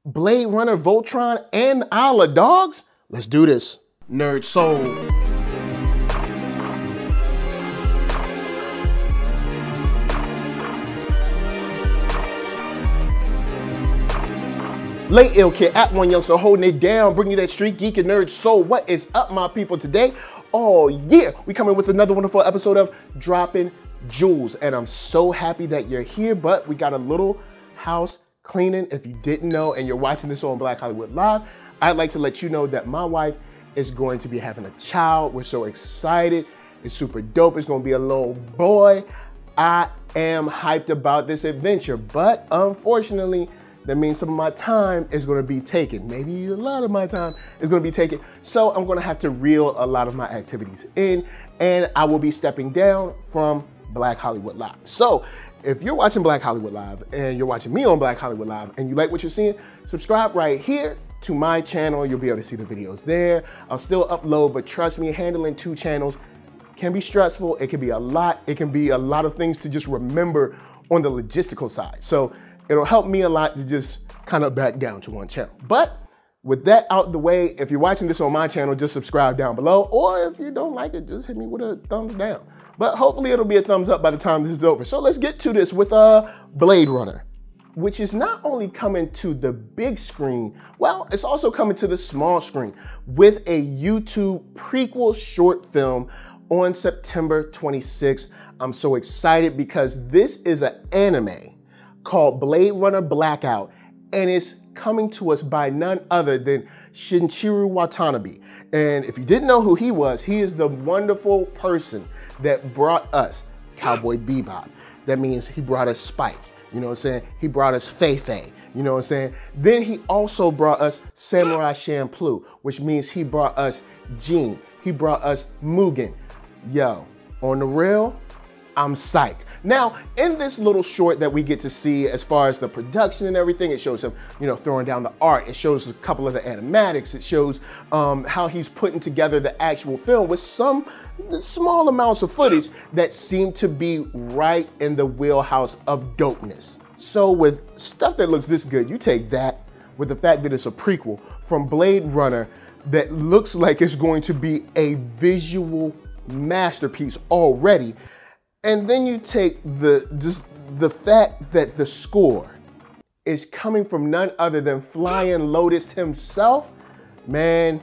Blade Runner, Voltron, and Isle of Dogs? Let's do this. NERDSoul. Late Ill Kid at One Youngster holding it down, bringing you that street geek and nerd soul. What is up, my people? Today, oh yeah, we coming with another wonderful episode of Dropping Jewels, and I'm so happy that you're here. But we got a little house cleaning. If you didn't know, and you're watching this on Black Hollywood Live, I'd like to let you know that my wife is going to be having a child. We're so excited. It's super dope. It's going to be a little boy. I am hyped about this adventure, but unfortunately, that means some of my time is going to be taken. Maybe a lot of my time is going to be taken. So I'm going to have to reel a lot of my activities in, and I will be stepping down from Black Hollywood Live. So if you're watching Black Hollywood Live and you're watching me on Black Hollywood Live and you like what you're seeing, subscribe right here to my channel. You'll be able to see the videos there. I'll still upload, but trust me, handling 2 channels can be stressful. It can be a lot. It can be a lot of things to just remember on the logistical side. So it'll help me a lot to just kind of back down to 1 channel. But with that out the way, if you're watching this on my channel, just subscribe down below. Or if you don't like it, just hit me with a thumbs down. But hopefully it'll be a thumbs up by the time this is over. So let's get to this with Blade Runner, which is not only coming to the big screen, well, it's also coming to the small screen with a YouTube prequel short film on September 26th. I'm so excited because this is an anime called Blade Runner Blackout, and it's coming to us by none other than Shinichiro Watanabe. And if you didn't know who he is the wonderful person that brought us Cowboy Bebop. That means he brought us Spike, you know what I'm saying? He brought us Fei-Fei, you know what I'm saying? Then he also brought us Samurai Champloo, which means he brought us Gene. He brought us Mugen. Yo, on the real, I'm psyched. Now, in this little short that we get to see as far as the production and everything, it shows him, you know, throwing down the art. It shows a couple of the animatics. It shows how he's putting together the actual film with some small amounts of footage that seem to be right in the wheelhouse of dopeness. So with stuff that looks this good, you take that with the fact that it's a prequel from Blade Runner that looks like it's going to be a visual masterpiece already. And then you take the fact that the score is coming from none other than Flying Lotus himself, man,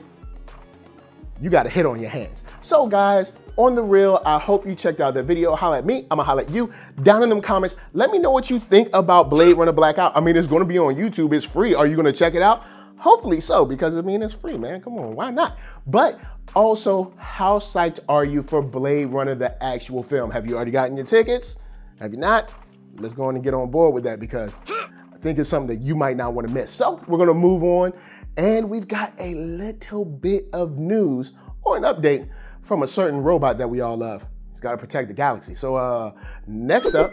you got a hit on your hands. So guys, on the real, I hope you checked out the video. Holla at me, I'ma holla at you down in them comments. Let me know what you think about Blade Runner Blackout. I mean, it's gonna be on YouTube, it's free. Are you gonna check it out? Hopefully so, because I mean, it's free, man, come on, why not? But also, how psyched are you for Blade Runner, the actual film? Have you already gotten your tickets? Have you not? Let's go on and get on board with that because I think it's something that you might not want to miss. So we're gonna move on, and we've got a little bit of news or an update from a certain robot that we all love. He's gotta protect the galaxy. So next up,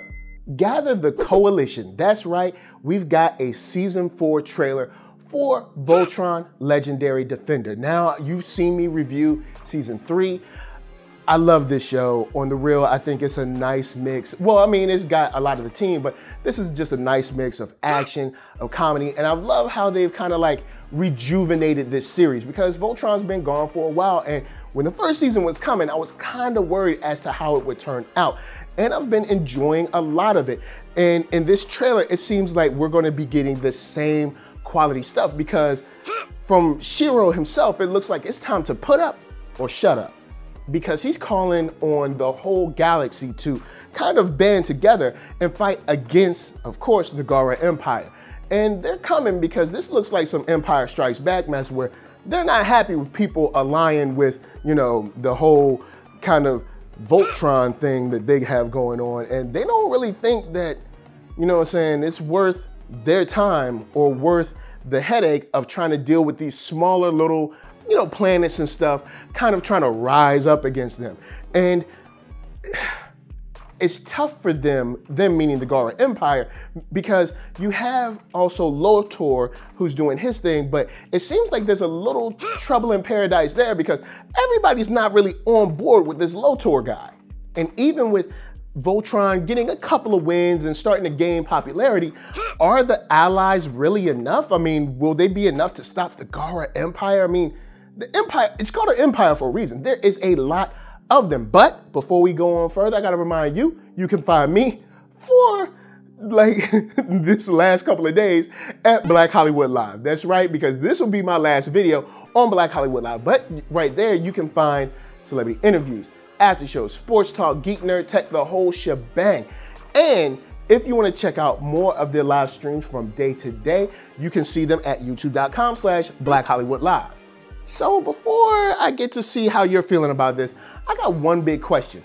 gather the coalition. That's right, we've got a season 4 trailer for Voltron Legendary Defender. Now, you've seen me review season 3. I love this show. On the real, I think it's a nice mix. Well, I mean, it's got a lot of the team, but this is just a nice mix of action, of comedy, and I love how they've kind of like rejuvenated this series because Voltron's been gone for a while, and when the first season was coming, I was kind of worried as to how it would turn out, and I've been enjoying a lot of it. And in this trailer, it seems like we're gonna be getting the same quality stuff because from Shiro himself, it looks like it's time to put up or shut up because he's calling on the whole galaxy to kind of band together and fight against, of course, the Gara Empire. And they're coming because this looks like some Empire Strikes Back mess where they're not happy with people aligning with, you know, the whole kind of Voltron thing that they have going on. And they don't really think that, you know what I'm saying, it's worth their time or worth the headache of trying to deal with these smaller little, you know, planets and stuff, kind of trying to rise up against them. And it's tough for them meaning the Gara Empire, because you have also Lotor who's doing his thing, but it seems like there's a little trouble in paradise there because everybody's not really on board with this Lotor guy. And even with Voltron getting a couple of wins and starting to gain popularity, are the allies really enough? I mean, will they be enough to stop the Gara Empire? I mean, the Empire, it's called an empire for a reason. There is a lot of them. But before we go on further, I gotta remind you, you can find me for like this last couple of days at Black Hollywood Live. That's right, because this will be my last video on Black Hollywood Live. But right there, you can find celebrity interviews, after shows, sports talk, geek, nerd, tech, the whole shebang. And if you want to check out more of their live streams from day to day, you can see them at youtube.com/Black Hollywood Live. So before I get to see how you're feeling about this, I got one big question.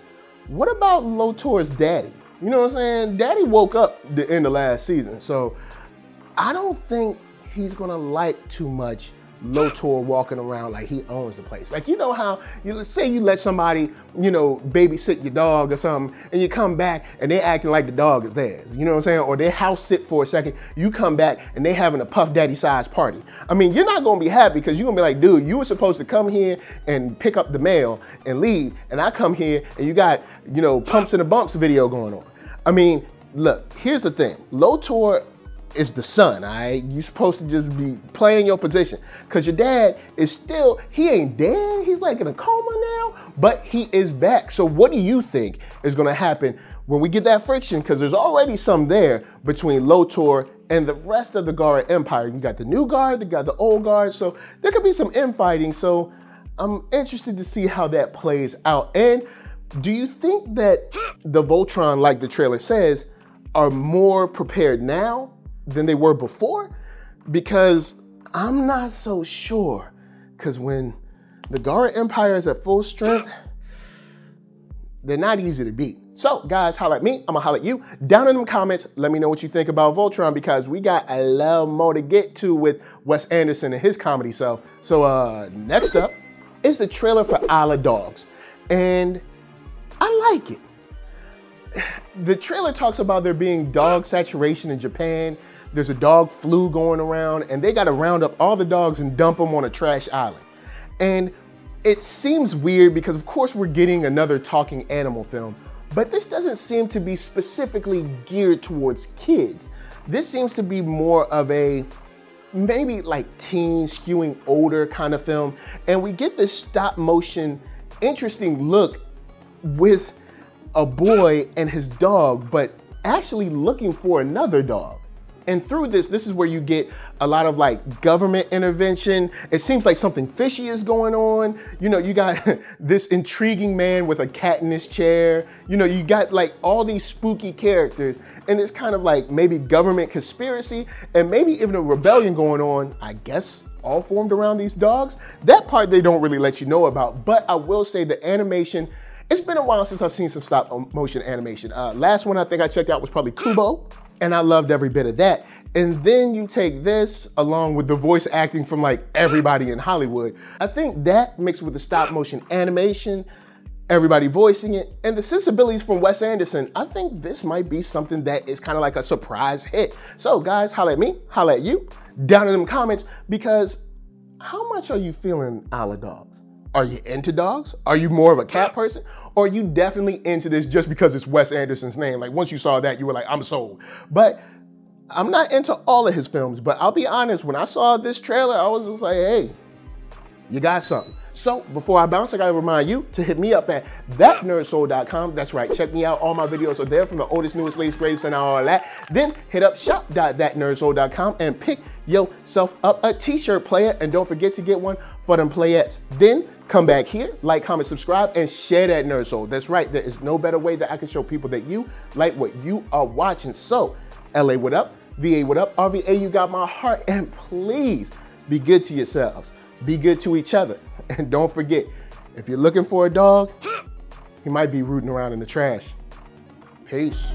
What about Lotor's daddy? You know what I'm saying? Daddy woke up the end of last season, so I don't think he's gonna like too much Lotor walking around like he owns the place. Like, you know how, let's say you let somebody, you know, babysit your dog or something, and you come back and they acting like the dog is theirs. You know what I'm saying? Or they house sit for a second, you come back and they having a Puff Daddy size party. I mean, you're not gonna be happy because you're gonna be like, dude, you were supposed to come here and pick up the mail and leave, and I come here and you got, you know, Pumps and the Bumps video going on. I mean, look, here's the thing. Lotor is the son, all right? You're supposed to just be playing your position because your dad is still, he ain't dead. He's like in a coma now, but he is back. So what do you think is gonna happen when we get that friction? Because there's already some there between Lotor and the rest of the Gara Empire. You got the new guard, you got the old guard, so there could be some infighting. So I'm interested to see how that plays out. And do you think that the Voltron, like the trailer says, are more prepared now than they were before? Because I'm not so sure. Because when the Gara Empire is at full strength, they're not easy to beat. So guys, holla at me, I'm gonna holla at you. Down in the comments, let me know what you think about Voltron, because we got a little more to get to with Wes Anderson and his comedy. So next up is the trailer for Isle of Dogs. And I like it. The trailer talks about there being dog saturation in Japan. There's a dog flu going around, and they got to round up all the dogs and dump them on a trash island. And it seems weird because, of course, we're getting another talking animal film, but this doesn't seem to be specifically geared towards kids. This seems to be more of a maybe like teen, skewing older kind of film. And we get this stop motion, interesting look with a boy and his dog, but actually looking for another dog. And through this is where you get a lot of like government intervention. It seems like something fishy is going on. You know, you got this intriguing man with a cat in his chair. You know, you got like all these spooky characters, and it's kind of like maybe government conspiracy and maybe even a rebellion going on, I guess, all formed around these dogs. That part they don't really let you know about, but I will say the animation, it's been a while since I've seen some stop motion animation. Last one I think I checked out was probably Kubo, and I loved every bit of that. And then you take this along with the voice acting from like everybody in Hollywood. I think that mixed with the stop motion animation, everybody voicing it, and the sensibilities from Wes Anderson, I think this might be something that is kind of like a surprise hit. So guys, holla at me, holla at you, down in them comments, because how much are you feeling Isle of Dogs? Are you into dogs? Are you more of a cat person? Or are you definitely into this just because it's Wes Anderson's name? Like once you saw that, you were like, I'm sold. But I'm not into all of his films, but I'll be honest, when I saw this trailer, I was just like, hey, you got something. So before I bounce, I gotta remind you to hit me up at thatnerdsoul.com. That's right, check me out. All my videos are there, from the oldest, newest, latest, greatest, and all that. Then hit up shop.thatnerdsoul.com and pick yourself up a t-shirt player. And don't forget to get one for them playettes. Then come back here, like, comment, subscribe, and share that Nerd Soul. That's right, there is no better way that I can show people that you like what you are watching. So, LA, what up? VA, what up? RVA, you got my heart. And please be good to yourselves. Be good to each other. And don't forget, if you're looking for a dog, he might be rooting around in the trash. Peace.